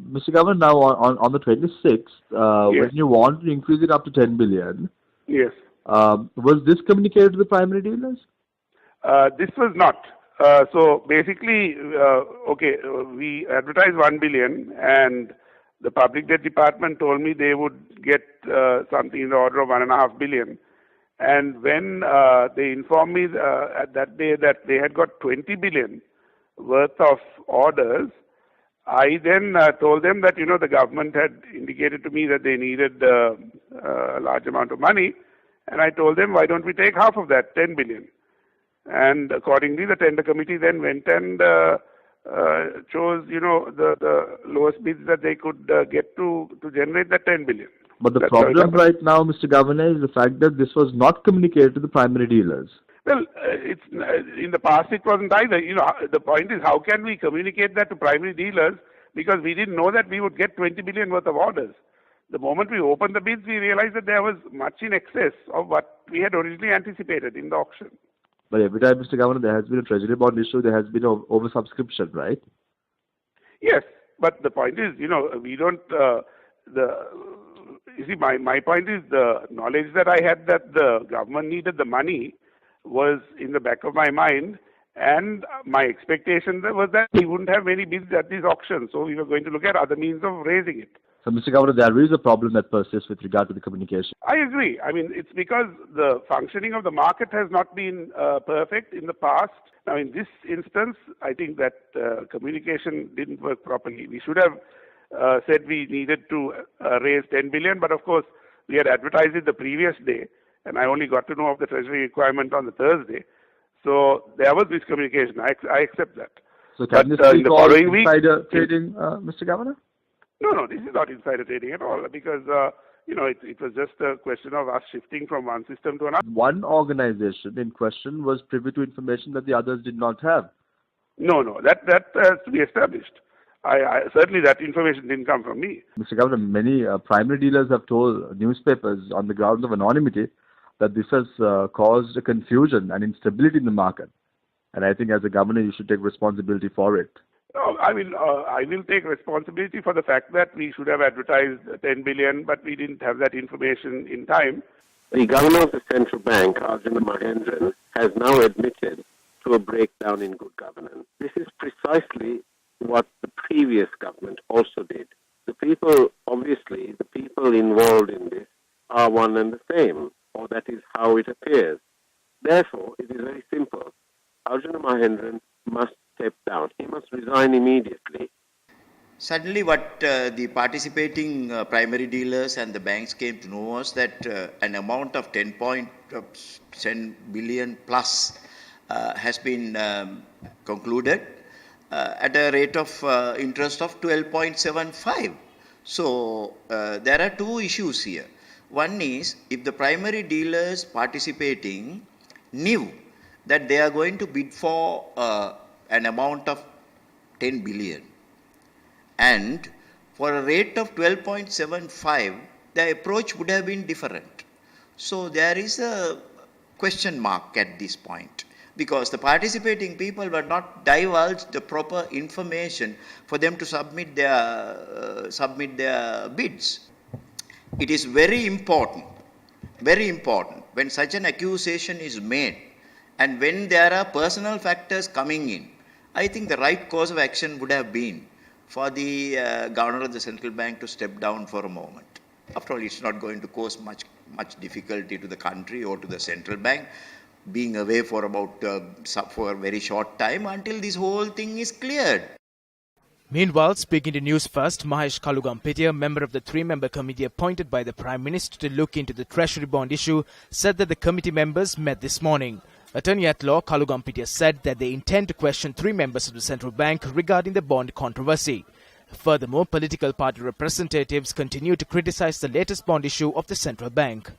Mr. Governor, now on the 26th, Yes. when you want to increase it up to 10 billion, Yes. was this communicated to the primary dealers? This was not. So basically, we advertised 1 billion, and the Public Debt Department told me they would get something in the order of 1.5 billion. And when they informed me at that day that they had got 20 billion worth of orders, I then told them that, the government had indicated to me that they needed a large amount of money. And I told them, why don't we take half of that, 10 billion? And accordingly, the tender committee then went and chose, the lowest bids that they could get to generate that 10 billion. But the problem right now, Mr. Governor, is the fact that this was not communicated to the primary dealers. Well, it's in the past it wasn't either. The point is, how can we communicate that to primary dealers? Because we didn't know that we would get 20 billion worth of orders. The moment we opened the bids, we realized that there was much in excess of what we had originally anticipated in the auction. But every time, Mr. Governor, there has been a treasury bond issue, there has been oversubscription, right? Yes, but the point is, we don't. You see, my point is the knowledge that I had that the government needed the money was in the back of my mind, and my expectation was that we wouldn't have many bids at these auctions, so we were going to look at other means of raising it. So, Mr. Governor, there is a problem that persists with regard to the communication. I agree. I mean, it's because the functioning of the market has not been perfect in the past. Now, in this instance, I think that communication didn't work properly. We should have said we needed to raise 10 billion, but of course, we had advertised it the previous day, and I only got to know of the treasury requirement on the Thursday. So there was miscommunication. I accept that. So can this be called insider trading, Mr. Governor? No, this is not insider trading at all, because, it was just a question of us shifting from one system to another. One organization in question was privy to information that the others did not have. No, that has to be established. I certainly that information didn't come from me. Mr. Governor, many primary dealers have told newspapers on the grounds of anonymity that this has caused a confusion and instability in the market. And I think as a governor, you should take responsibility for it. No, I will take responsibility for the fact that we should have advertised 10 billion, but we didn't have that information in time. The Governor of the Central Bank, Arjuna Mahendran, has now admitted to a breakdown in good governance. This is precisely what the previous government also did. The people involved in this are one and the same, or that is how it appears. Therefore, it is very simple. Arjuna Mahendran must step down. He must resign immediately. Suddenly what the participating primary dealers and the banks came to know was that an amount of 10 billion plus has been concluded at a rate of interest of 12.75. So there are two issues here. One is, if the primary dealers participating knew that they are going to bid for an amount of 10 billion and for a rate of 12.75, the approach would have been different. So there is a question mark at this point, because the participating people were not divulged the proper information for them to submit their bids. It is very important when such an accusation is made and when there are personal factors coming in. I think the right course of action would have been for the Governor of the Central Bank to step down for a moment. After all, it's not going to cause much difficulty to the country or to the Central Bank being away for for a very short time until this whole thing is cleared. Meanwhile, speaking to News First, Mahesh Kalugampitiya, member of the three-member committee appointed by the Prime Minister to look into the treasury bond issue, said that the committee members met this morning. Attorney at law Kalugampitiya said that they intend to question three members of the central bank regarding the bond controversy. Furthermore, political party representatives continue to criticize the latest bond issue of the central bank.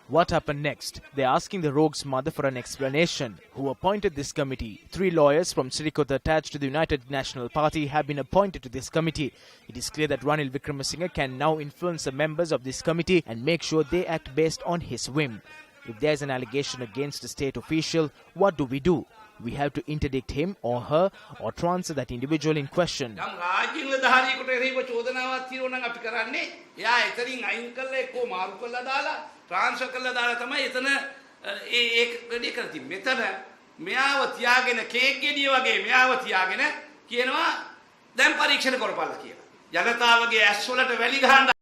What happened next? They're asking the rogue's mother for an explanation. Who appointed this committee? 3 lawyers from Sirikota attached to the United National Party have been appointed to this committee. It is clear that Ranil Wickremesinghe can now influence the members of this committee and make sure they act based on his whim. If there's an allegation against a state official, what do we do? we have to interdict him or her or transfer that individual in question. යම් රාජ්‍ය නිලධාරියෙකුට එරෙහිව චෝදනාවක් තියෙනවා නම් අපි කරන්නේ එයා එතනින් අයින් කරලා එක්කෝ මාරු කරලා දාලා ට්‍රාන්ස්ෆර් කරලා දාලා තමයි එතන ඒ වැඩි කරති. මෙතන මෙයාව තියාගෙන කේක් ගෙඩිය වගේ මෙයාව තියාගෙන කියනවා දැන් පරීක්ෂණ කරපල්ලා කියලා. ජනතාවගේ ඇස් වලට වැලි ගහන්න